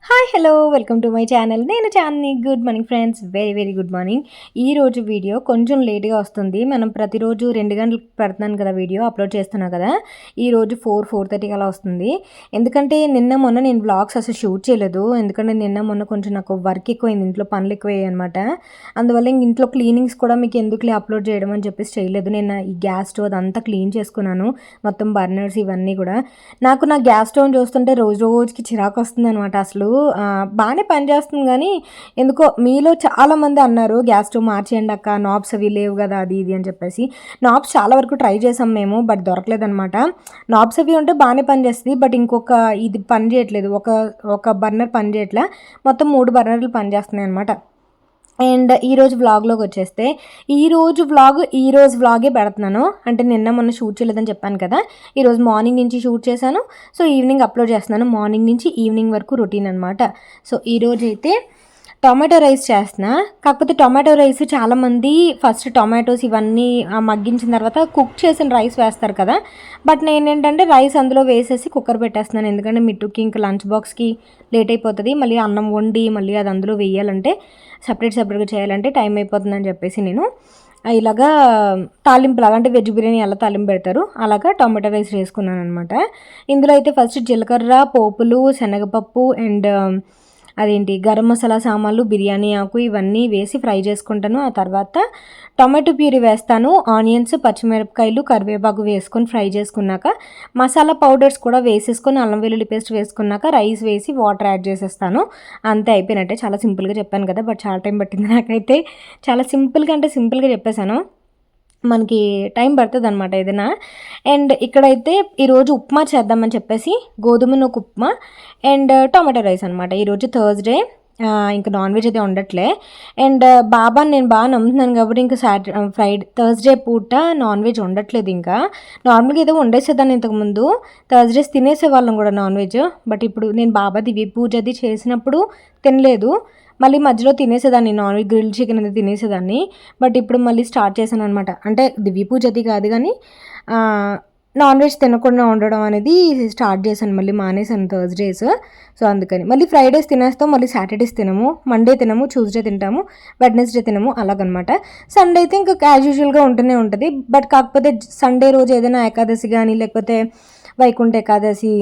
Hi hello welcome to my channel. నేను Chandini. Good morning friends, very very good morning. ఈరోజు video కొంచెం లేట్గా వస్తుంది. మనం ప్రతిరోజు 2 గంటలకు పెడుతున్నాను కదా, వీడియో అప్లోడ్ చేస్తున్నా కదా. ఈరోజు 4-4:30 అలా వస్తుంది. ఎందుకంటే నిన్న మొన్న నేను వ్లాగ్స్ అసలు షూట్ చేయలేదు. ఎందుకంటే నిన్న మొన్న కొంచెం నాకు వర్క్ ఎక్కువైంది, ఇంట్లో పనులు ఎక్కువయ్యాయి అనమాట. అందువల్ల ఇంట్లో క్లీనింగ్స్ కూడా మీకు ఎందుకులే అప్లోడ్ చేయడం అని చెప్పేసి చేయలేదు. నేను ఈ గ్యాస్ స్టవ్ అదంతా క్లీన్ చేసుకున్నాను, మొత్తం బర్నర్స్ ఇవన్నీ కూడా. నాకు నా గ్యాస్ స్టవ్ చూస్తుంటే రోజు రోజుకి చిరాకు వస్తుంది అనమాట. అసలు బాగానే పనిచేస్తుంది కానీ ఎందుకో మీలో చాలామంది అన్నారు గ్యాస్ స్టవ్ మార్చేయండి అక్క, నాబ్స్ అవి లేవు కదా అది ఇది అని చెప్పేసి. నాబ్స్ చాలా వరకు ట్రై చేసాం మేము, బట్ దొరకలేదనమాట. నాబ్స్ అవి ఉంటే బాగానే పనిచేస్తుంది, బట్ ఇంకొక ఇది పని చేయట్లేదు. ఒక బర్నర్ పని చేయట్లే, మొత్తం 3 బర్నర్లు పనిచేస్తున్నాయి అనమాట. అండ్ ఈరోజు వ్లాగ్లోకి వచ్చేస్తే ఈరోజు వ్లాగే పెడుతున్నాను. అంటే నిన్న మొన్న షూట్ చేయలేదని చెప్పాను కదా, ఈరోజు మార్నింగ్ నుంచి షూట్ చేశాను. సో ఈవినింగ్ అప్లోడ్ చేస్తున్నాను. మార్నింగ్ నుంచి ఈవినింగ్ వరకు రొటీన్ అనమాట. సో ఈరోజు అయితే టొమాటో రైస్ చేస్తున్నా. కాకపోతే టొమాటో రైస్ చాలామంది ఫస్ట్ టొమాటోస్ ఇవన్నీ మగ్గించిన తర్వాత కుక్ చేసిన రైస్ వేస్తారు కదా, బట్ నేనేంటంటే రైస్ అందులో వేసేసి కుక్కర్ పెట్టేస్తున్నాను. ఎందుకంటే మిట్టుకి ఇంకా లంచ్ బాక్స్కి లేట్ అయిపోతుంది, మళ్ళీ అన్నం వండి మళ్ళీ అది అందులో వేయాలంటే సపరేట్గా చేయాలంటే టైం అయిపోతుందని చెప్పేసి నేను ఇలాగా తాలింపులాగా, అంటే వెజ్ బిర్యానీ ఎలా తాలింపు పెడతారు అలాగా టొమాటో రైస్ వేసుకున్నాను అనమాట. ఇందులో అయితే ఫస్ట్ జీలకర్ర, పోపులు, శనగపప్పు అండ్ గరం మసాలా సామాన్లు, బిర్యానీ ఆకు ఇవన్నీ వేసి ఫ్రై చేసుకుంటాను. ఆ తర్వాత టొమాటో ప్యూరీ వేస్తాను. ఆనియన్స్, పచ్చిమిరపకాయలు, కరివేపాకు వేసుకొని ఫ్రై చేసుకున్నాక మసాలా పౌడర్స్ కూడా వేసేసుకొని అల్లం వెల్లుల్లి పేస్ట్ వేసుకున్నాక రైస్ వేసి వాటర్ యాడ్ చేసేస్తాను. అంతే, అయిపోయినట్టే. చాలా సింపుల్గా చెప్పాను కదా, బట్ చాలా టైం పట్టింది నాకైతే. చాలా సింపుల్గా చెప్పేశాను. మనకి టైం పడుతుంది అనమాట ఏదైనా. అండ్ ఇక్కడైతే ఈరోజు ఉప్మా చేద్దామని చెప్పేసి గోధుమ నూక ఉప్మా అండ్ టొమాటో రైస్ అనమాట. ఈరోజు థర్స్డే, ఇంకా నాన్ వెజ్ అయితే ఉండట్లే. అండ్ బాబాని నేను బాగా నమ్ముతున్నాను కాబట్టి ఇంకా థర్స్డే పూట నాన్ వెజ్ ఉండట్లేదు. ఇంకా నార్మల్గా ఏదో వండేసేదాన్ని ఇంతకుముందు, థర్స్డేస్ తినేసేవాళ్ళం కూడా నాన్ వెజ్. బట్ ఇప్పుడు నేను బాబా దివ్య పూజ అది చేసినప్పుడు తినలేదు, మళ్ళీ మధ్యలో తినేసేదాన్ని నాన్ వెజ్, గ్రిల్ చికెన్ అది తినేసేదాన్ని. బట్ ఇప్పుడు మళ్ళీ స్టార్ట్ చేశాను అనమాట. అంటే దివ్య పూజ అది కాదు కానీ నాన్ వెజ్ తినకుండా ఉండడం అనేది స్టార్ట్ చేశాను, మళ్ళీ మానేశాను థర్స్డేస్. సో అందుకని మళ్ళీ ఫ్రైడేస్ తినేస్తాం, మళ్ళీ సాటర్డేస్ తినము, మండే తినము, ట్యూస్డే తింటాము, వెడ్నెస్డే తినము, అలాగనమాట. సండే అయితే ఇంకా యాజ్ యూజువల్గా ఉంటూనే ఉంటుంది. బట్ కాకపోతే సండే రోజు ఏదైనా ఏకాదశి కానీ, లేకపోతే వైకుంఠ ఏకాదశి,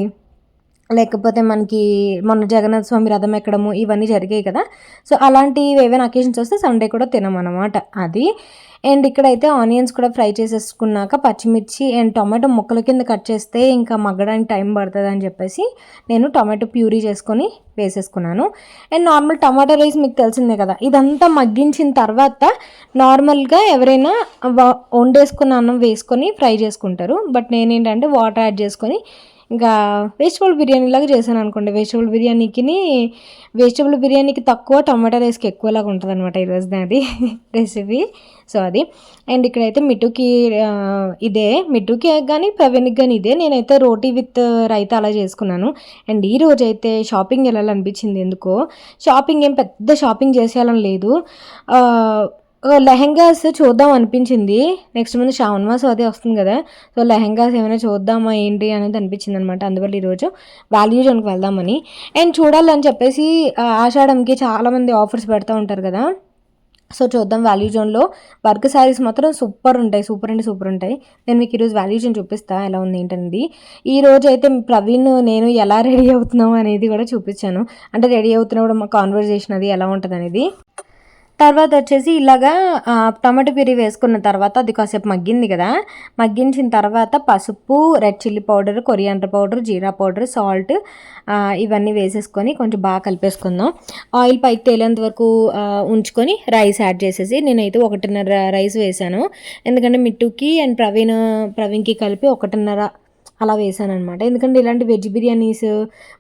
లేకపోతే మనకి మొన్న జగన్నాథ స్వామి రథం ఎక్కడము ఇవన్నీ జరిగాయి కదా, సో అలాంటివి ఏవైనా అకేషన్స్ వస్తే సండే కూడా తినమన్నమాట అది. అండ్ ఇక్కడైతే ఆనియన్స్ కూడా ఫ్రై చేసేసుకున్నాక పచ్చిమిర్చి అండ్ టొమాటో ముక్కల కింద కట్ చేస్తే ఇంకా మగ్గడానికి టైం పడుతుంది అని చెప్పేసి నేను టొమాటో ప్యూరీ చేసుకొని వేసేసుకున్నాను. అండ్ నార్మల్ టమాటో రైస్ మీకు తెలిసిందే కదా, ఇదంతా మగ్గించిన తర్వాత నార్మల్గా ఎవరైనా వండేసుకున్న అన్నం వేసుకొని ఫ్రై చేసుకుంటారు. బట్ నేనేంటంటే వాటర్ యాడ్ చేసుకొని ఇంకా వెజిటబుల్ బిర్యానీ లాగా చేశాను అనుకోండి. వెజిటబుల్ బిర్యానీకి తక్కువ, టమాటా రైస్కి ఎక్కువలాగా ఉంటుంది అనమాట ఈరోజు నాది రెసిపీ. సో అది. అండ్ ఇక్కడైతే మిట్టుకి కానీ ప్రవీణ్కి కానీ ఇదే. నేనైతే రోటీ విత్ రైతా అలా చేసుకున్నాను. అండ్ ఈ రోజు అయితే షాపింగ్ వెళ్ళాలనిపించింది ఎందుకో. షాపింగ్ ఏం పెద్ద షాపింగ్ చేసేయాలని లేదు, లెహెంగాస్ చూద్దాం అనిపించింది. నెక్స్ట్ మంత్ శ్రావణ మాసం అదే వస్తుంది కదా, సో లెహెంగాస్ ఏమైనా చూద్దామా ఏంటి అనేది అనిపించింది అనమాట. అందువల్ల ఈరోజు వాల్యూ జోన్కి వెళ్దామని. అండ్ చూడాలని చెప్పేసి ఆషాఢంకి చాలామంది ఆఫర్స్ పెడతా ఉంటారు కదా, సో చూద్దాం. వాల్యూ జోన్లో వర్క్ శారీస్ మాత్రం సూపర్ ఉంటాయి. నేను మీకు ఈరోజు వాల్యూ జోన్ చూపిస్తా ఎలా ఉంది ఏంటనేది. ఈరోజు అయితే ప్రవీణ్ నేను ఎలా రెడీ అవుతున్నాం అనేది కూడా చూపించాను. అంటే రెడీ అవుతున్నప్పుడు మా కాన్వర్జేషన్ అది ఎలా ఉంటుంది అనేది. తర్వాత వచ్చేసి ఇలాగా టమాటో ప్యూరీ వేసుకున్న తర్వాత అది కాసేపు మగ్గింది కదా, మగ్గించిన తర్వాత పసుపు, red chilli powder, coriander powder, jeera powder, salt ఇవన్నీ వేసేసుకొని కొంచెం బాగా కలిపేసుకుందాం. ఆయిల్ పైకి తేలేంత వరకు ఉంచుకొని రైస్ యాడ్ చేసేసి, నేనైతే 1.5 రైస్ వేసాను. ఎందుకంటే మిట్టుకి అండ్ ప్రవీణ్కి కలిపి 1.5 అలా వేసాను అనమాట. ఎందుకంటే ఇలాంటి వెజ్ బిర్యానీస్,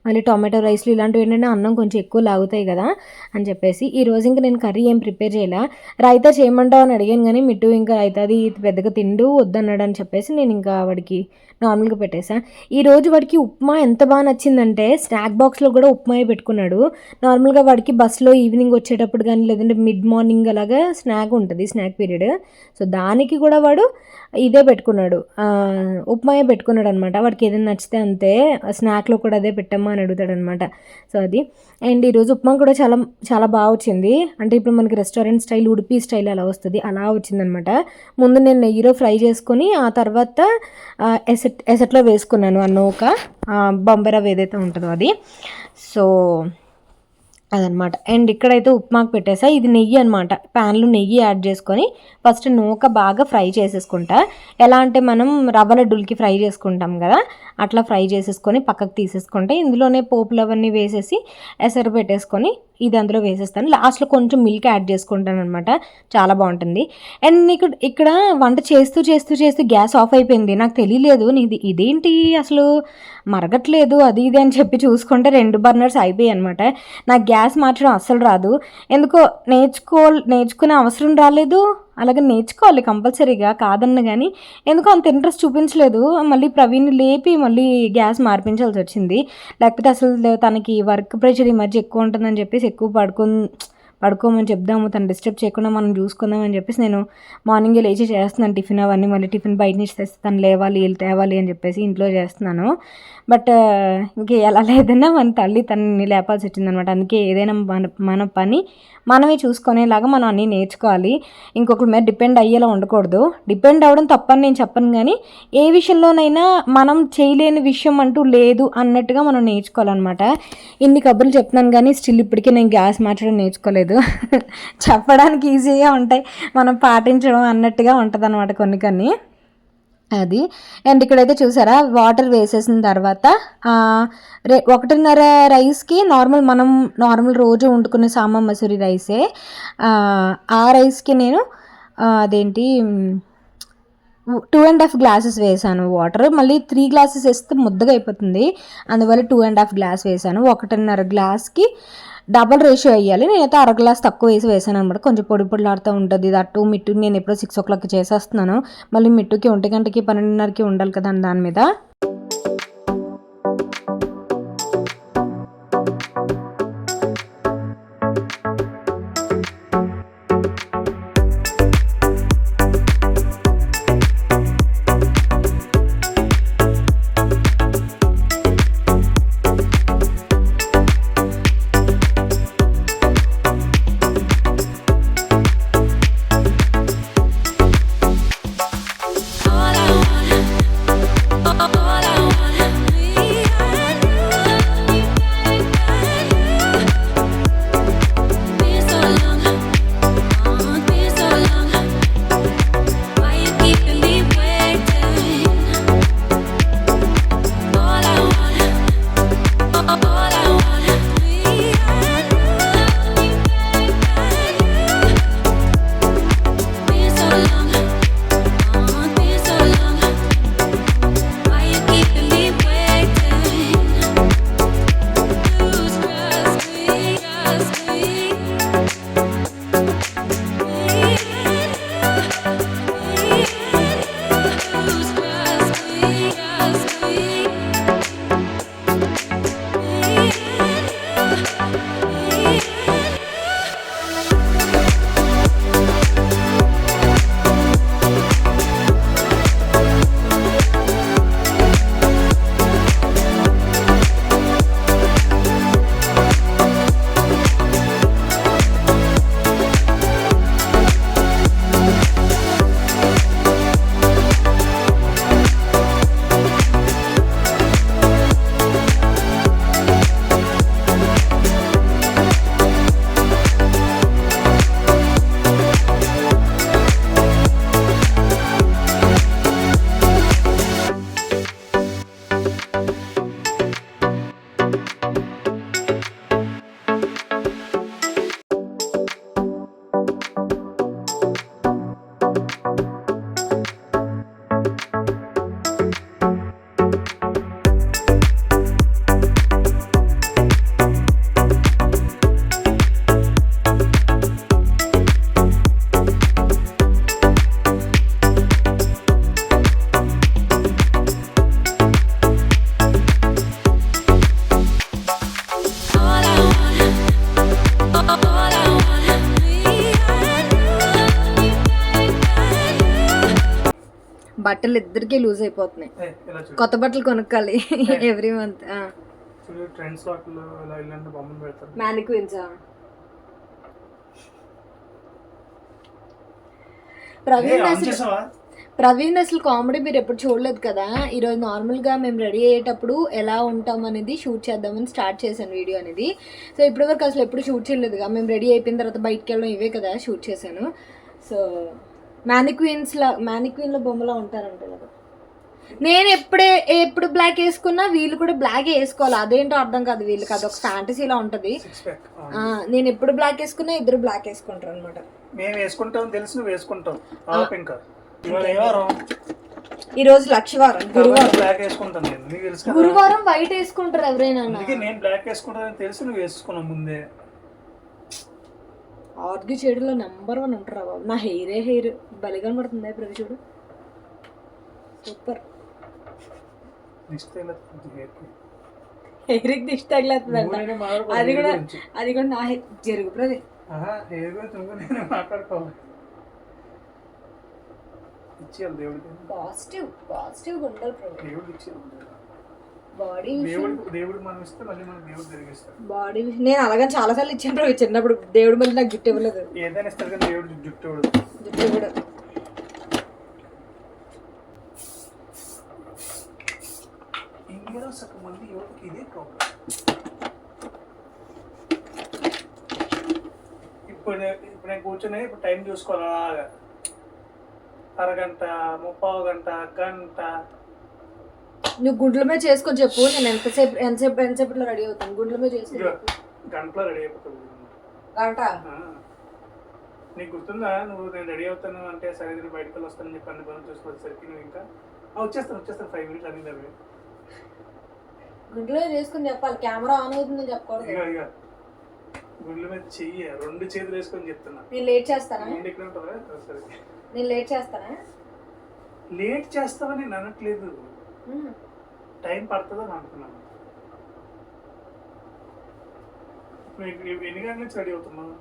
మళ్ళీ టొమాటో రైస్లు ఇలాంటివి ఏంటంటే అన్నం కొంచెం ఎక్కువ లాగుతాయి కదా అని చెప్పేసి. ఈరోజు ఇంకా నేను కర్రీ ఏం ప్రిపేర్ చేయాల. రైతా చేయమంటావు అని అడిగాను కానీ మిట్టు ఇంకా రైతాది పెద్దగా తిండు వద్దన్నాడు అని చెప్పేసి నేను ఇంకా వాడికి నార్మల్గా పెట్టేసా. ఈరోజు వాడికి ఉప్మా ఎంత బాగా నచ్చిందంటే స్నాక్ బాక్స్లో కూడా ఉప్మాయే పెట్టుకున్నాడు. నార్మల్గా వాడికి బస్సులో ఈవినింగ్ వచ్చేటప్పుడు కానీ, లేదంటే మిడ్ మార్నింగ్ అలాగా స్నాక్ ఉంటుంది, స్నాక్ పీరియడ్. సో దానికి కూడా వాడు ఇదే పెట్టుకున్నాడు, ఉప్మాయే పెట్టుకున్నాడు అనమాట. అనమాట. వాడికి ఏదైనా నచ్చితే అంతే, స్నాక్లో కూడా అదే పెట్టమ్మా అని అడుగుతాడనమాట. సో అది. అండ్ ఈరోజు ఉప్మా కూడా చాలా చాలా బాగా వచ్చింది. అంటే ఇప్పుడు మనకి రెస్టారెంట్ స్టైల్, ఉడిపి స్టైల్ అలా వస్తుంది, అలా వచ్చిందనమాట. ముందు నేను నెయ్యిలో ఫ్రై చేసుకొని ఆ తర్వాత ఎసట్లో వేసుకున్నాను ఆ నూక, బొంబాయి రవ్వ ఏదైతే ఉంటుందో అది. సో అదనమాట. అండ్ ఇక్కడైతే ఉప్మాకు పెట్టేసా. ఇది నెయ్యి అనమాట. ప్యాన్లో నెయ్యి యాడ్ చేసుకొని ఫస్ట్ నూక బాగా ఫ్రై చేసేసుకుంటా. ఎలా అంటే మనం రవ్వ లడ్డూలకి ఫ్రై చేసుకుంటాం కదా, అట్లా ఫ్రై చేసేసుకొని పక్కకు తీసేసుకుంటే ఇందులోనే పోపులు అవన్నీ వేసేసి ఎసరు పెట్టేసుకొని ఇది అందులో వేసేస్తాను. లాస్ట్లో కొంచెం మిల్క్ యాడ్ చేసుకుంటాను అనమాట. చాలా బాగుంటుంది. అండ్ నీకు ఇక్కడ వంట చేస్తూ చేస్తూ చేస్తూ గ్యాస్ ఆఫ్ అయిపోయింది. నాకు తెలియలేదు, ఇదేంటి అసలు మరగట్లేదు అది ఇది అని చెప్పి చూసుకుంటే 2 బర్నర్స్ అయిపోయాయి అనమాట. నాకు గ్యాస్ మార్చడం అస్సలు రాదు. ఎందుకో నేర్చుకునే అవసరం రాలేదు. అలాగే నేర్చుకోవాలి కంపల్సరీగా, కాదన్న కానీ ఎందుకో అంత ఇంట్రెస్ట్ చూపించలేదు. మళ్ళీ ప్రవీణ్ని లేపి మళ్ళీ గ్యాస్ మార్పించాల్సి వచ్చింది. లేకపోతే అసలు తనకి వర్క్ ప్రెషర్ ఈ మధ్య ఎక్కువ ఉంటుందని చెప్పేసి ఎక్కువ పడుకోమని చెప్దాము, తను డిస్టర్బ్ చేయకుండా మనం చూసుకుందామని చెప్పేసి నేను మార్నింగే లేచి చేస్తున్నాను టిఫిన్ అవన్నీ. మళ్ళీ టిఫిన్ బయట నుంచి తెస్తే తను లేవాలి, వీళ్ళు తేవాలి అని చెప్పేసి ఇంట్లో చేస్తున్నాను. బట్ ఇంకే ఎలా లేదన్నా మన తల్లి తనని లేపాల్సి వచ్చిందనమాట. అందుకే ఏదైనా మన పని మనమే చూసుకునేలాగా మనం అన్నీ నేర్చుకోవాలి. ఇంకొకరి మీద డిపెండ్ అయ్యేలా ఉండకూడదు. డిపెండ్ అవ్వడం తప్పని నేను చెప్పను, కానీ ఏ విషయంలోనైనా మనం చేయలేని విషయం అంటూ లేదు అన్నట్టుగా మనం నేర్చుకోవాలన్నమాట. ఇన్ని కబుర్లు చెప్తున్నాను కానీ స్టిల్ ఇప్పటికీ నేను గ్యాస్ మార్చడం నేర్చుకోలేదు. చెప్పడానికి ఈజీగా ఉంటాయి, మనం పాటించడం అన్నట్టుగా ఉంటుంది అనమాట కొన్ని అది. అండ్ ఇక్కడైతే చూసారా, వాటర్ వేసేసిన తర్వాత 1.5 రైస్కి మనం నార్మల్ రోజు వండుకునే సామా మసూరి రైసే, ఆ రైస్కి నేను అదేంటి 2.5 గ్లాసెస్ వేసాను వాటర్. మళ్ళీ 3 గ్లాసెస్ వేస్తే ముద్దగా అయిపోతుంది, అందువల్ల 2.5 గ్లాస్ వేసాను. 1.5 గ్లాస్కి డబల్ రేషియో వేయాలి. నేనైతే 1/2 గ్లాస్ తక్కువ వేసాను అనమాట. కొంచెం పొడిలాడుతూ ఉంటుంది. అటు మిట్టు నేను ఎప్పుడో 6 o'clock చేసేస్తున్నాను. మళ్ళీ మిట్టుకి 1 గంటకి 12:30కి ఉండాలి కదా దాని మీద. All I want బట్టలు ఇద్దరికి లూజ్ అయిపోతున్నాయి. కొత్త బట్టలు కొనుక్కోవాలి ఎవ్రీ మంత్. మ్యానిక్విన్సా? ప్రవీణ్ అసలు కామెడీ మీరు ఎప్పుడు చూడలేదు కదా. ఈరోజు నార్మల్గా మేము రెడీ అయ్యేటప్పుడు ఎలా ఉంటాం అనేది షూట్ చేద్దామని స్టార్ట్ చేశాను వీడియో అనేది. సో ఇప్పటివరకు అసలు ఎప్పుడు షూట్ చేయలేదుగా. మేము రెడీ అయిపోయిన తర్వాత బయటకు వెళ్ళడం ఇవే కదా షూట్ చేశాను. సో మ్యానిక్విన్లో బొమ్మలా ఉంటారంటే కదా. నేను ఎప్పుడు బ్లాక్ వేసుకున్నా వీళ్ళు కూడా బ్లాక్ వేసుకోవాలి. అదేంటో అర్థం కాదు వీళ్ళకి, అదొక ఫ్యాంటసీలా ఉంటుంది. నేను ఎప్పుడు బ్లాక్ వేసుకున్నా ఇద్దరు బ్లాక్ వేసుకుంటారు అనమాట. మేము వేసుకుంటాం తెలుసు, నువ్వు వేసుకుంటాం. ఈ రోజు లక్షవారం, గురువారం వైట్ వేసుకుంటారు ఎవరైనా. నేను బ్లాక్ వేసుకుంటాను తెలుసు, నువ్వు వేసుకున్నావు ముందే. ఆర్గ్యూ చేయడంలో నెంబర్ 1 ఉంటారా బాబు. నా హెయిర్ బలి కనబడుతుంది ప్రతి చూడు. సూపర్. హెయిర్కి దిష్టి తగిలేస్తుంది అంట. అది కూడా నా హెయిర్ జరుగు ప్రది. పాజిటివ్ ఉండాలి బాడీ. నేను అలాగని చాలా సార్లు ఇచ్చాను ప్రభు. చిన్నప్పుడు దేవుడు మళ్ళీ నాకు జుట్టు ఇవ్వలేదు. జుట్టు ఇవ్వడు. ఇప్పుడు నేను కూర్చొని ఇప్పుడు టైం చూసుకోవాలా, అరగంట, 30 గంట, గంట. నువ్వు గుండ్ల మీద చేసుకొని చెప్పు. నేను ఎంతసేపట్లో రెడీ అవుతాను. గుండ్ల మీద చేసుకుని గంటలో రెడీ అయిపోతాను. గంట నీకు గుర్తుందా? నువ్వు నేను రెడీ అవుతాను అంటే సరే నేను బయటకు వస్తానని చెప్పి అన్ని పనులు చూసుకోవచ్చేసరికి నువ్వు ఇంకా వచ్చేస్తాను 5 మినిట్స్ అన్ని అవి గుండ్ల మీద చేసుకుని చెప్పాలి. కెమెరా ఆన్ అవుతుందని చెప్పకూడదు. ఇక గుండ్ల మీద చెయ్యి 2 చేతులు వేసుకొని చెప్తున్నా. నేను లేట్ చేస్తానా? ఇక్కడ ఉంటుందా? సరే నేను లేట్ చేస్తానా? లేట్ చేస్తావని నేను అనట్లేదు, టైం పడుతుందని అంటున్నాను. ఎన్ని గంటల నుంచి రెడీ అవుతున్నావు?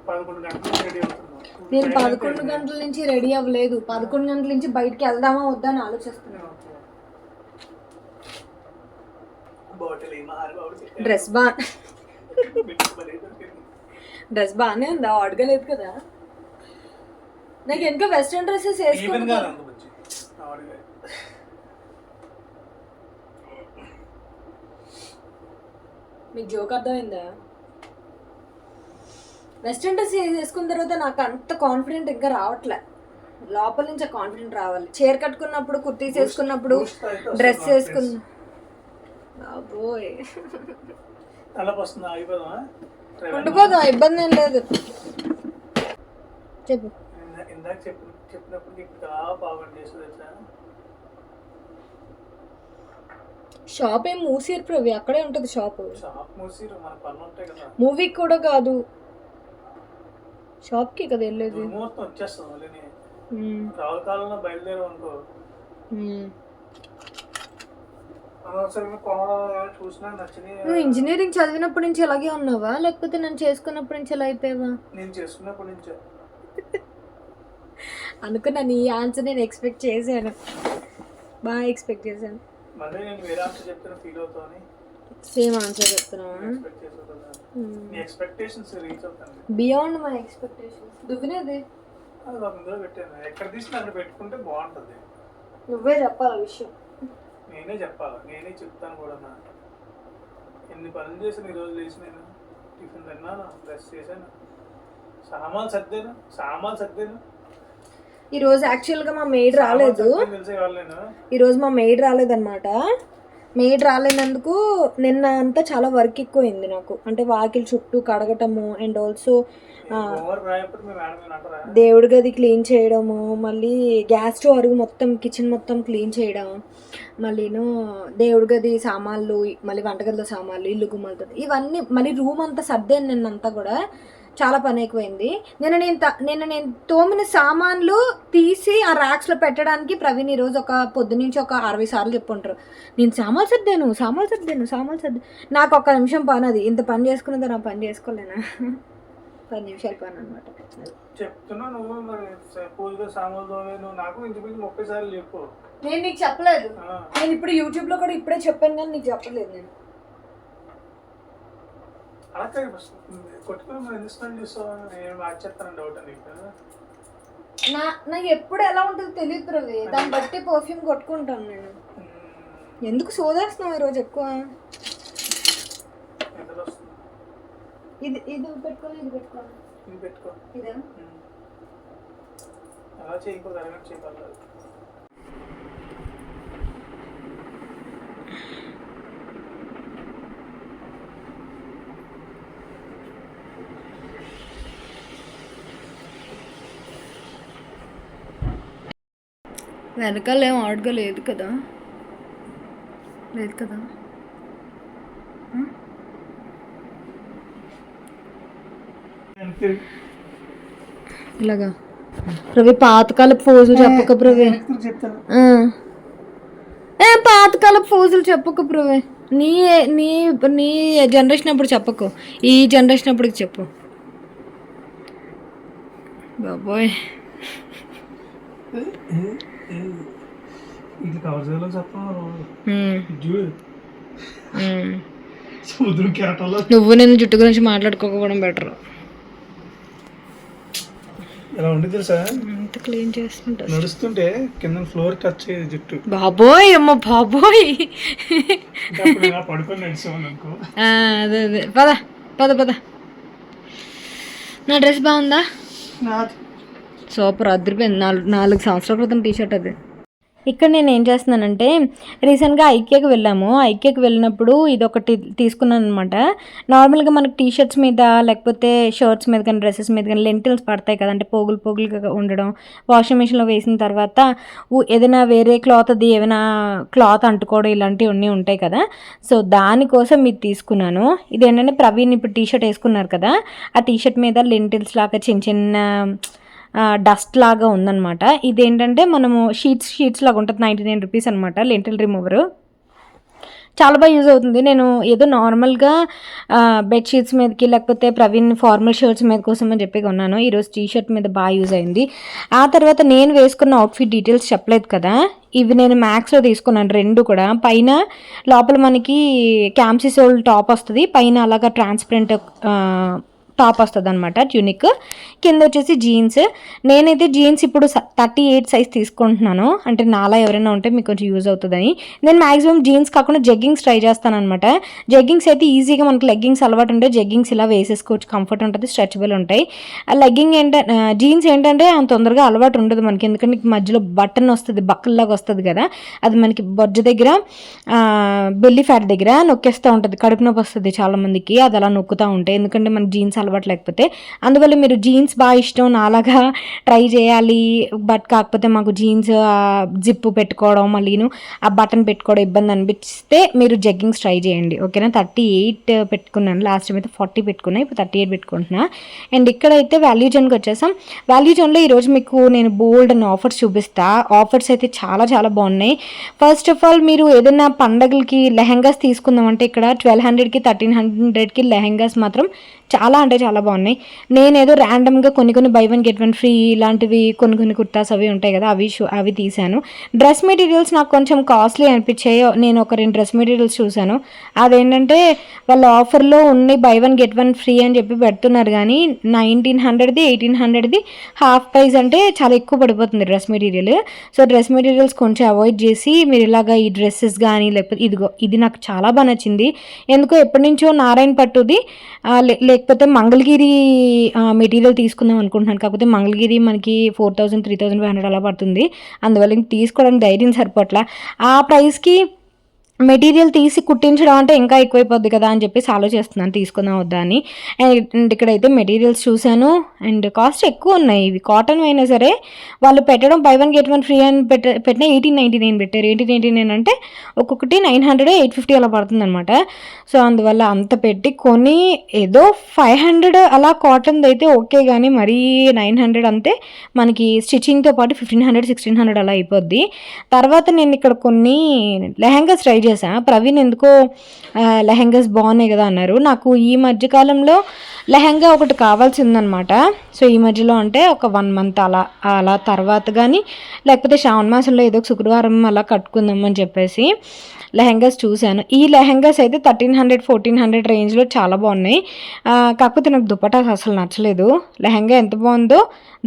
11 గంటల నుంచి రెడీ అవుతున్నావు. నేను 11 గంటల నుంచి రెడీ అవ్వలేదు. 11 గంటల నుంచి బయటికి వెళ్దామా వద్దా అని ఆలోచిస్తున్నాను. డ్రెస్ బాగానే ఉందా? అడగలేదు కదా. నాకు ఇంకా వెస్ట్రన్ డ్రెస్సెస్ వేసుకుంటాను. మీకు జోక్ అర్థమైందా? వెస్ట్రన్ డ్రెస్ వేసుకున్న తర్వాత నాకు అంత కాన్ఫిడెంట్ ఇంకా రావట్లే. లోపల నుంచి ఆ కాన్ఫిడెంట్ రావాలి. చీర కట్టుకున్నప్పుడు, కుర్తీస్ వేసుకున్నప్పుడు, డ్రెస్ వేసుకున్న ఉండిపోదాం, ఇబ్బంది ఏం లేదు. చెప్పు. షాప్ ఏం మూసిరు ప్రవి, అక్కడే ఉంటది షాప్. మూవీకి కూడా కాదు, షాప్ కి కదా వెళ్ళేది. నువ్వు ఇంజనీరింగ్ చదివినప్పటి నుంచి అలాగే ఉన్నావా, లేకపోతే నేను చేసుకున్నప్పటి నుంచి ఎలా అయిపోయావా? నేను చేసుకున్నప్పటి నుంచే అనుకున్నా. నీ ఆన్సర్ నేను ఎక్స్పెక్ట్ చేశాను, బాగా ఎక్స్పెక్ట్ చేశాను. సేమ్ ఆన్సర్ చెప్తున్నావా? Beyond my expectations. దువ్వినది నువ్వే చెప్పాలి ఆ విషయం. నేనే చెప్పాలా? నేనే చెప్తాను కూడా. ఎన్ని పనులు చేశాను ఈరోజు. లేచి నేను టిఫిన్ తిన్నాను, బ్రష్ చేశాను, సామాన్లు సర్దాను. ఈరోజు యాక్చువల్గా మా మెయిడ్ రాలేదు. ఈరోజు మా మెయిడ్ రాలేదన్నమాట. మెయిడ్ రాలేనందుకు నిన్న అంతా చాలా వర్క్ ఎక్కువైంది నాకు. అంటే వాకిలి చుట్టూ కడగటము అండ్ ఆల్సో దేవుడి గది క్లీన్ చేయడము, మళ్ళీ గ్యాస్ స్టవ్ అరుగు మొత్తం కిచెన్ మొత్తం క్లీన్ చేయడం, మళ్ళీను దేవుడి గది సామాన్లు, మళ్ళీ వంటగదిలో సామాన్లు, ఇల్లు గుమ్మలతో ఇవన్నీ, మళ్ళీ రూమ్ అంతా సర్దాను నిన్నంతా కూడా. చాలా పని ఎక్కువైంది. నిన్న నేను తోమిన సామాన్లు తీసి ఆ ర్యాక్స్లో పెట్టడానికి ప్రవీణ్ ఈరోజు పొద్దునుంచి ఒక 60 సార్లు చెప్పుంటారు. నేను సామాన్లు సర్దాను. నాకు 1 నిమిషం పని. అది ఇంత పని చేసుకున్నదో నా పని చేసుకోలేనా? 10 నిమిషాల పని అనమాట. చెప్తున్నా నువ్వు మరి పూజగా సామాన్లు నువ్వు నాకు ఇంచుమించు 30 సార్లు చెప్పు. నేను నీకు చెప్పలేదు. నేను ఇప్పుడు యూట్యూబ్లో కూడా ఇప్పుడే చెప్పాను కానీ నీకు చెప్పలేదు నేను. అలా కొట్టుకుని మరి ఎందుకు స్మెల్ చూస్తావా? నేను మార్చేస్తాను డౌట్ నీకు. నాకు ఎప్పుడు ఎలా ఉంటుందో తెలియదు ప్రవే, దాన్ని బట్టి పర్ఫ్యూమ్ కొట్టుకుంటాను నేను. ఎందుకు సోదేస్తున్నావు ఈరోజు ఎక్కువ? ఇది పెట్టుకోవాలి, ఇది పెట్టుకోవాలి, ఇది పెట్టుకో. ఇదే అలా చేయకూడదు, అరగంట చేయగలరు. వెనకాల ఏం ఆడుగా లేదు కదా, లేదు కదా. ఇలాగా ప్రవి పాతకాలపు ఫోజులు చెప్పక ప్రవి, పాతకాలపు ఫోజులు చెప్పక ప్రవి. నీ నీ నీ జనరేషన్ అప్పుడు చెప్పకు, ఈ జనరేషన్ అప్పటికి చెప్పు. బాబోయ్ ఇది కవర్ చేయాలని చెప్తాను. నువ్వు నేను జుట్టు గురించి మాట్లాడుకోకపోవడం బెటర్. ఎలా ఉండి తెలుసా, అంత క్లీన్ చేస్తుంటా నడుస్తుంటే కింద ఫ్లోర్ టచ్ అయ్యేది జుట్టు. బాబోయ్ అమ్మ బాబోయ్, పడుకొని నడిచేవాళ్ళు అనుకో. అదే అదే, పద పద పద. నా డ్రెస్ బాగుందా? సూపర్, అదిరిపోయింది. 4 సంవత్సరాల క్రితం టీషర్ట్ అది. ఇక్కడ నేను ఏం చేస్తున్నానంటే రీసెంట్గా ఐకియాకి వెళ్ళాము. ఐకియాకి వెళ్ళినప్పుడు ఇది ఒకటి తీసుకున్నాను అనమాట. నార్మల్గా మనకు టీషర్ట్స్ మీద లేకపోతే షర్ట్స్ మీద కానీ డ్రెస్సెస్ మీద కానీ లెంటిల్స్ పడతాయి కదా, అంటే పోగులు పోగులుగా ఉండడం. వాషింగ్ మిషన్లో వేసిన తర్వాత ఏదైనా వేరే క్లాత్ అది ఏమైనా క్లాత్ అంటుకోవడం ఇలాంటివి అన్నీ ఉంటాయి కదా. సో దానికోసం ఇది తీసుకున్నాను. ఇది ఏంటంటే ప్రవీణ్ ఇప్పుడు టీషర్ట్ వేసుకున్నారు కదా, ఆ టీషర్ట్ మీద లెంటిల్స్ లాగా చిన్న చిన్న డస్ట్ లాగా ఉందన్నమాట. ఇదేంటంటే మనము షీట్స్ లాగా ఉంటుంది. 99 రూపీస్ అనమాట లెంటిల్ రిమూవరు. చాలా బాగా యూజ్ అవుతుంది. నేను ఏదో నార్మల్గా బెడ్షీట్స్ మీదకి లేకపోతే ప్రవీణ్ ఫార్మల్ షర్ట్స్ మీద కోసం అని చెప్పి కొన్నాను. ఈరోజు టీషర్ట్ మీద బాగా యూజ్ అయింది. ఆ తర్వాత నేను వేసుకున్న అవుట్ఫిట్ డీటెయిల్స్ చెప్పలేదు కదా, ఇవి నేను మ్యాక్స్లో తీసుకున్నాను 2 కూడా. పైన లోపల మనకి క్యామ్సీ సోల్ టాప్ వస్తుంది, పైన అలాగా ట్రాన్స్పరెంట్ టాప్ వస్తుంది అనమాట, ట్యూనిక్. కింద వచ్చేసి జీన్స్. నేనైతే జీన్స్ ఇప్పుడు 38 సైజ్ తీసుకుంటున్నాను, అంటే నాలా ఎవరైనా ఉంటే మీకు కొంచెం యూజ్ అవుతుందని. నేను మ్యాక్సిమం జీన్స్ కాకుండా జగ్గింగ్స్ ట్రై చేస్తాను అనమాట. జగ్గింగ్స్ అయితే ఈజీగా మనకు లెగ్గింగ్స్ అలవాటు ఉంటే జగ్గింగ్స్ ఇలా వేసేసుకోవచ్చు, కంఫర్ట్ ఉంటుంది, స్ట్రెచబుల్ ఉంటాయి. లెగ్గింగ్ ఏంటంటే జీన్స్ ఏంటంటే అంత తొందరగా అలవాటు ఉండదు మనకి, ఎందుకంటే మధ్యలో బటన్ వస్తుంది, బక్కల్లాగా వస్తుంది కదా, అది మనకి బొజ్జ దగ్గర బెల్లీ ఫ్యాట్ దగ్గర నొక్కేస్తూ ఉంటుంది, కడుపు నొప్పి వస్తుంది చాలామందికి అది అలా నొక్కుతూ ఉంటాయి, ఎందుకంటే మనకి జీన్స్ అలవాటు లేకపోతే. అందువల్ల మీరు జీన్స్ బాగా ఇష్టం నాలాగా ట్రై చేయాలి, బట్ కాకపోతే మాకు జీన్స్ జిప్పు పెట్టుకోవడం మళ్ళీను ఆ బటన్ పెట్టుకోవడం ఇబ్బంది అనిపిస్తే మీరు జగ్గింగ్స్ ట్రై చేయండి, ఓకేనా. 38 పెట్టుకున్నాను, లాస్ట్ టైం అయితే 40 పెట్టుకున్నాను, ఇప్పుడు 38 పెట్టుకుంటున్నా. అండ్ ఇక్కడైతే వాల్యూ జోన్కి వచ్చేసాం. వాల్యూ జోన్లో ఈరోజు మీకు నేను బోల్డ్ అని ఆఫర్స్ చూపిస్తా. ఆఫర్స్ అయితే చాలా చాలా బాగున్నాయి. ఫస్ట్ ఆఫ్ ఆల్ మీరు ఏదైనా పండగలకి లెహెంగాస్ తీసుకుందామంటే ఇక్కడ 1200కి 1300కి లెహెంగాస్ మాత్రం చాలా అంటే చాలా బాగున్నాయి. నేనేదో ర్యాండమ్గా కొన్ని బై 1 గెట్ 1 ఫ్రీ ఇలాంటివి కొన్ని కుర్తాస్ అవి ఉంటాయి కదా, అవి తీశాను. డ్రెస్ మెటీరియల్స్ నాకు కొంచెం కాస్ట్లీ అనిపించాయి. నేను ఒక 2 డ్రెస్ మెటీరియల్స్ చూశాను. అదేంటంటే వాళ్ళ ఆఫర్లో ఉన్నాయి, బై 1 గెట్ 1 ఫ్రీ అని చెప్పి పెడుతున్నారు, కానీ 1900ది 1800ది హాఫ్ ప్రైస్ అంటే చాలా ఎక్కువ పడిపోతుంది dress material. So dress materials కొంచెం అవాయిడ్ చేసి మీరు ఇలాగా ఈ డ్రెస్సెస్ కానీ లేకపోతే ఇది నాకు చాలా బాగా నచ్చింది. ఎందుకో ఎప్పటి నుంచో నారాయణ పట్టుది లేకపోతే మంగళగిరి మెటీరియల్ తీసుకుందాం అనుకుంటున్నాను, కాకపోతే మంగళగిరి మనకి 4000 3500 అలా పడుతుంది, అందువల్ల ఇంక తీసుకోవడానికి ధైర్యం సరిపోట్లా. ఆ ప్రైస్కి మెటీరియల్ తీసి కుట్టించడం అంటే ఇంకా ఎక్కువైపోద్ది కదా అని చెప్పేసి ఆలోచిస్తున్నాను తీసుకుందాం వద్దా అని. అండ్ ఇక్కడైతే మెటీరియల్స్ చూశాను అండ్ కాస్ట్ ఎక్కువ ఉన్నాయి. ఇవి కాటన్ అయినా సరే వాళ్ళు పెట్టడం బై 1 గెట్ 1 ఫ్రీ అని పెట్టిన 1899 పెట్టారు. 1899 అంటే ఒక్కొక్కటి 900 850 అలా పడుతుంది అనమాట. సో అందువల్ల అంత పెట్టి కొని ఏదో 500 అలా కాటన్ అయితే ఓకే, కానీ మరీ 900 అంతే మనకి స్టిచ్చింగ్తో పాటు 1500 1600 అలా అయిపోద్ది. తర్వాత నేను ఇక్కడ కొన్ని లెహంగాస్ ట్రై చేశా. ప్రవీణ్ ఎందుకో లెహెంగాస్ బాగున్నాయి కదా అన్నారు. నాకు ఈ మధ్యకాలంలో లెహెంగా ఒకటి కావాల్సి ఉందనమాట. సో ఈ మధ్యలో అంటే ఒక 1 మంత్ అలా తర్వాత కానీ లేకపోతే శ్రావణ మాసంలో ఏదో ఒక శుక్రవారం అలా కట్టుకుందాం అని చెప్పేసి లెహెంగాస్ చూశాను. ఈ లెహెంగాస్ అయితే 1300-1400 రేంజ్లో చాలా బాగున్నాయి. కాకపోతే నాకు దుపటాస్ అసలు నచ్చలేదు. లెహెంగా ఎంత బాగుందో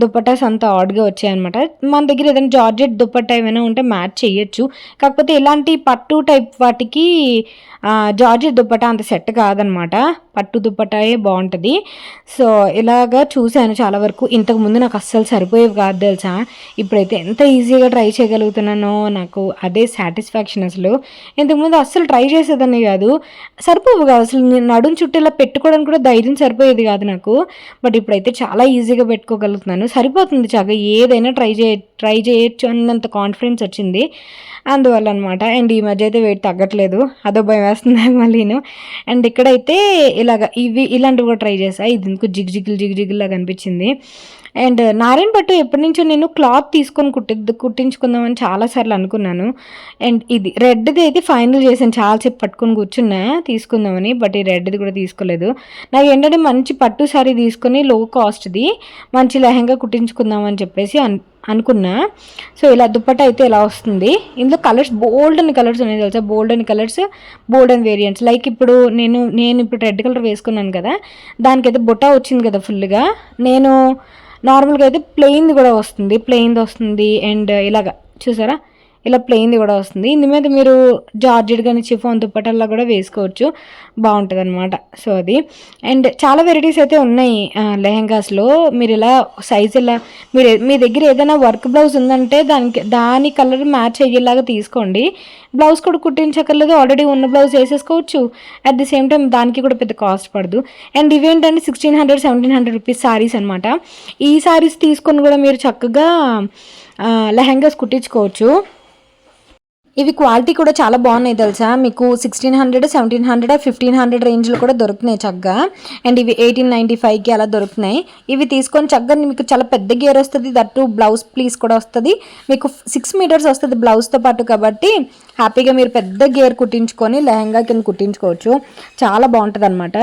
దుపటాస్ అంత ఆడ్గా వచ్చాయన్నమాట. మన దగ్గర ఏదైనా జార్జెట్ దుపట్టా ఏమైనా ఉంటే మ్యాచ్ చేయొచ్చు. కాకపోతే ఇలాంటి పట్టు టైప్ వాటికి జార్జెట్ దుపట్టా అంత సెట్ కాదనమాట. పట్టు దుపట్టాయే బాగుంటుంది. సో ఇలాగా చూశాను చాలా వరకు. ఇంతకుముందు నాకు అస్సలు సరిపోయేవి కాదు తెలుసా. ఇప్పుడైతే ఎంత ఈజీగా ట్రై చేయగలుగుతున్నానో నాకు అదే సాటిస్ఫాక్షన్. అసలు ఇంతకుముందు అస్సలు ట్రై చేసేదాన్ని కాదు, సరిపోవు కాదు అసలు. నేను నడుం చుట్టూ ఇలా పెట్టుకోవడానికి కూడా ధైర్యం సరిపోయేది కాదు నాకు. బట్ ఇప్పుడైతే చాలా ఈజీగా పెట్టుకోగలుగుతున్నాను, సరిపోతుంది చక్కగా. ఏదైనా ట్రై చేయొచ్చు అన్నంత కాన్ఫిడెన్స్ వచ్చింది అందువల్ల అనమాట. అండ్ ఈ మధ్య అయితే వెయిట్ తగ్గట్లేదు, అదో భయం వేస్తుంది మళ్ళీను. అండ్ ఇక్కడైతే ఇలాంటివి కూడా ట్రై చేసా. ఇది ఎందుకు జిగ్ లాగా అనిపించింది. అండ్ నారాయణ పట్టు ఎప్పటి నుంచో నేను క్లాత్ తీసుకొని కుట్టించుకుందామని చాలాసార్లు అనుకున్నాను. అండ్ ఇది రెడ్ది అయితే ఫైనల్ చేశాను, చాలాసేపు పట్టుకొని కూర్చున్నా తీసుకుందామని. బట్ ఈ రెడ్ది కూడా తీసుకోలేదు. నాకు ఏంటంటే మంచి పట్టు సారీ తీసుకొని లో కాస్ట్ది మంచి లెహంగా కుట్టించుకుందామని చెప్పేసి అనుకున్నా. సో ఇలా దుప్పట్టా అయితే ఇలా వస్తుంది. ఇందులో కలర్స్ బోల్డ్ అని కలర్స్ ఉన్నాయి తెలుసా. బోల్డ్ అని కలర్స్, బోల్డ్ అని వేరియంట్స్. లైక్ ఇప్పుడు నేను ఇప్పుడు రెడ్ కలర్ వేసుకున్నాను కదా, దానికైతే బుట్ట వచ్చింది కదా ఫుల్గా. నేను నార్మల్గా అయితే ప్లెయిన్ది కూడా వస్తుంది. అండ్ ఇలాగా చూసారా, ఇలా ప్లెయిన్ది కూడా వస్తుంది. ఇందు మీద మీరు జార్జెట్ కానీ చిఫాన్ దుప్పటల్లా కూడా వేసుకోవచ్చు, బాగుంటుంది అనమాట. సో అది. అండ్ చాలా వెరైటీస్ అయితే ఉన్నాయి లెహెంగాస్లో. మీరు ఇలా సైజ్ ఇలా మీ దగ్గర ఏదైనా వర్క్ బ్లౌజ్ ఉందంటే దాని కలర్ మ్యాచ్ అయ్యేలాగా తీసుకోండి. బ్లౌజ్ కూడా కుట్టించక్కర్లేదు, ఆల్రెడీ ఉన్న బ్లౌజ్ వేసేసుకోవచ్చు. అట్ ది సేమ్ టైం దానికి కూడా పెద్ద కాస్ట్ పడదు. అండ్ ఇవేంటంటే 1600-1700 రూపీస్ శారీస్ అనమాట. ఈ శారీస్ తీసుకొని కూడా మీరు చక్కగా లెహెంగాస్ కుట్టించుకోవచ్చు. ఇవి క్వాలిటీ కూడా చాలా బాగున్నాయి తెలుసా. మీకు 1600, 1700, 1500 రేంజ్లో కూడా దొరుకుతున్నాయి చక్కగా. అండ్ ఇవి 1895కి అలా దొరుకుతున్నాయి. ఇవి తీసుకొని చక్కగా మీకు చాలా పెద్ద గేర్ వస్తుంది, దట్టు బ్లౌజ్ ప్లీస్ కూడా వస్తుంది. మీకు 6 మీటర్స్ వస్తుంది బ్లౌజ్తో పాటు. కాబట్టి హ్యాపీగా మీరు పెద్ద గేర్ కుట్టించుకొని లెహంగా కింద కుట్టించుకోవచ్చు, చాలా బాగుంటుంది అనమాట.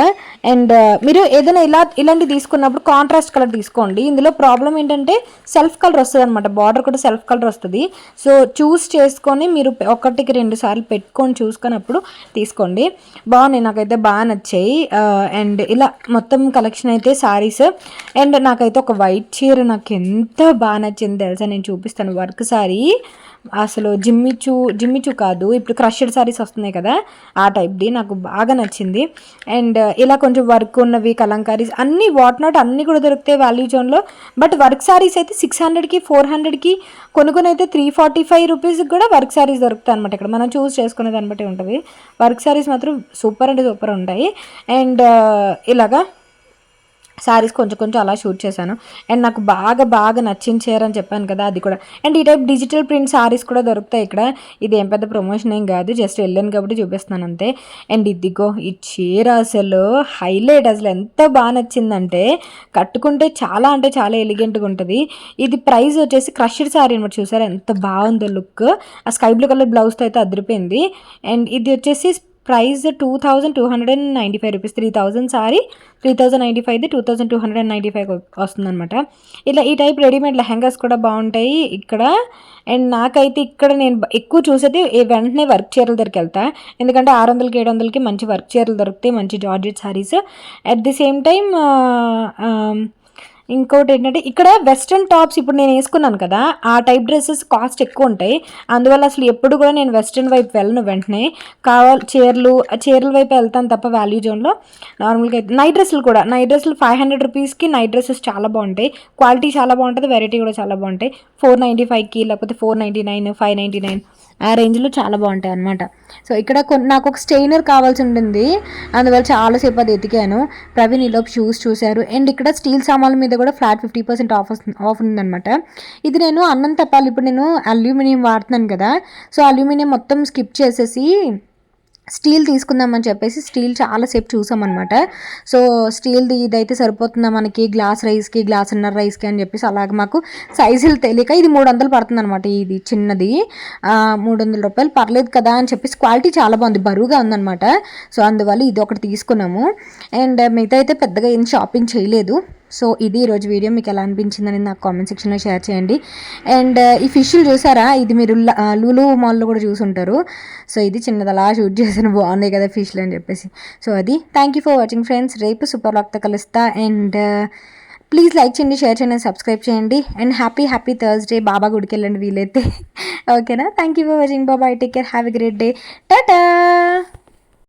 అండ్ మీరు ఏదైనా ఇలాంటివి తీసుకున్నప్పుడు కాంట్రాస్ట్ కలర్ తీసుకోండి. ఇందులో ప్రాబ్లం ఏంటంటే సెల్ఫ్ కలర్ వస్తుంది అనమాట, బార్డర్ కూడా సెల్ఫ్ కలర్ వస్తుంది. సో చూస్ చేసుకొని మీరు 1-2 సార్లు పెట్టుకొని చూసుకున్నప్పుడు తీసుకోండి. బాగున్నాయి, నాకైతే బాగా నచ్చాయి. అండ్ ఇలా మొత్తం కలెక్షన్ అయితే శారీస్. అండ్ నాకైతే ఒక వైట్ చీర నాకు ఎంత బాగా నచ్చింది తెలుసా, నేను చూపిస్తాను. వర్క్ శారీ అసలు జిమ్మిచూ కాదు, ఇప్పుడు క్రషెడ్ శారీస్ వస్తున్నాయి కదా ఆ టైప్ది, నాకు బాగా నచ్చింది. అండ్ ఇలా కొంచెం వర్క్ ఉన్నవి కలంకారీస్ అన్నీ నాట్ అన్నీ కూడా దొరుకుతాయి వాల్యూ జోన్లో. బట్ వర్క్ శారీస్ అయితే 600కి 400కి కొనుక్కొని అయితే 345 రూపీస్కి కూడా వర్క్ శారీస్ దొరుకుతాయి అనమాట. ఇక్కడ మనం చూస్ చేసుకునే దాన్ని బట్టి ఉంటుంది. వర్క్ శారీస్ మాత్రం సూపర్ అంటే సూపర్ ఉంటాయి. అండ్ ఇలాగా శారీస్ కొంచెం అలా షూట్ చేశాను. అండ్ నాకు బాగా నచ్చిన చీర అని చెప్పాను కదా, అది కూడా. అండ్ ఈ టైప్ డిజిటల్ ప్రింట్ శారీస్ కూడా దొరుకుతాయి ఇక్కడ. ఇది ఏం పెద్ద ప్రమోషన్ ఏం కాదు, జస్ట్ వెళ్ళాను కాబట్టి చూపిస్తున్నాను అంతే. అండ్ ఇదిగో ఈ చీర అసలు హైలైట్, అసలు ఎంత బాగా నచ్చిందంటే కట్టుకుంటే చాలా అంటే చాలా ఎలిగెంట్గా ఉంటుంది. ఇది ప్రైస్ వచ్చేసి క్రష్డ్ శారీ అనమాట. చూసారా ఎంత బాగుందో లుక్. ఆ స్కై బ్లూ కలర్ బ్లౌజ్తో అయితే అదిరిపోయింది. అండ్ ఇది వచ్చేసి ప్రైస్ 2295 రూపీస్. 3000 సారీ 3095, 2295 వస్తుందన్నమాట. ఇలా ఈ టైప్ రెడీమేడ్ లెహంగాస్ కూడా బాగుంటాయి ఇక్కడ. అండ్ నాకైతే ఇక్కడ నేను ఎక్కువ చూసేది వెంటనే వర్క్ చీరల దగ్గరికి వెళ్తా, ఎందుకంటే 600కి 700కి మంచి వర్క్ చీరలు దొరుకుతాయి, మంచి georgette saris. At the same time ఇంకోటి ఏంటంటే ఇక్కడ వెస్ట్రన్ టాప్స్ ఇప్పుడు నేను వేసుకున్నాను కదా, ఆ టైప్ డ్రెస్సెస్ కాస్ట్ ఎక్కువ ఉంటాయి. అందువల్ల అసలు ఎప్పుడు కూడా నేను వెస్ట్రన్ వైపు వెళ్ళను. వెంటనే చీరల వైపు వెళ్తాను తప్ప వాల్యూ జోన్లో. నార్మల్గా అయితే నైట్ డ్రెస్సులు 500 రూపీస్కి నైట్ డ్రెస్సెస్ చాలా బాగుంటాయి, క్వాలిటీ చాలా బాగుంటుంది, వెరైటీ కూడా చాలా బాగుంటాయి. 495కి లేకపోతే 499, 599 ఆ రేంజ్లో చాలా బాగుంటాయి అనమాట. సో ఇక్కడ నాకు ఒక స్టెయినర్ కావాల్సి ఉంటుంది, అందువల్ల చాలాసేపు అది ఎతికాను. ప్రవీణ్ ఈలోపు షూస్ చూశారు. అండ్ ఇక్కడ స్టీల్ సామాన్ల మీద కూడా ఫ్లాట్ 50% ఆఫ్ ఉందన్నమాట. ఇది నేను అన్నం తప్పాలి, ఇప్పుడు నేను అల్యూమినియం వాడుతున్నాను కదా, సో అల్యూమినియం మొత్తం స్కిప్ చేసేసి స్టీల్ తీసుకుందామని చెప్పేసి స్టీల్ చాలాసేపు చూసామన్నమాట. సో స్టీల్ది ఇదైతే సరిపోతుందా మనకి గ్లాస్ రైస్కి, గ్లాసున్నర రైస్కి అని చెప్పేసి అలాగ మాకు సైజులు తెలియక ఇది 300 పడుతుంది అనమాట. ఇది చిన్నది 300 రూపాయలు, పర్లేదు కదా అని చెప్పేసి క్వాలిటీ చాలా బాగుంది, బరువుగా ఉందన్నమాట. సో అందువల్ల ఇది ఒకటి తీసుకున్నాము. అండ్ మిగతా అయితే పెద్దగా ఏం షాపింగ్ చేయలేదు. సో ఇది ఈరోజు వీడియో. మీకు ఎలా అనిపించిందని నాకు కామెంట్ సెక్షన్లో షేర్ చేయండి. అండ్ ఈ ఫిష్లు చూసారా, ఇది మీరు లూలు మాల్లో కూడా చూసుంటారు. సో ఇది చిన్నది అలా షూట్ చేసిన బాగున్నాయి కదా ఫిష్లు అని చెప్పేసి. సో అది thank you for watching friends. రేపు సూపర్ వ్లాగ్తో కలుస్తా. అండ్ ప్లీజ్ లైక్ చేయండి, షేర్ చేయండి, సబ్స్క్రైబ్ చేయండి. And happy Thursday. బాబా గుడికి వెళ్ళండి వీలైతే. ఓకేనా? Thank you for watching. బాబాయ్, take care, have a great day. Tata.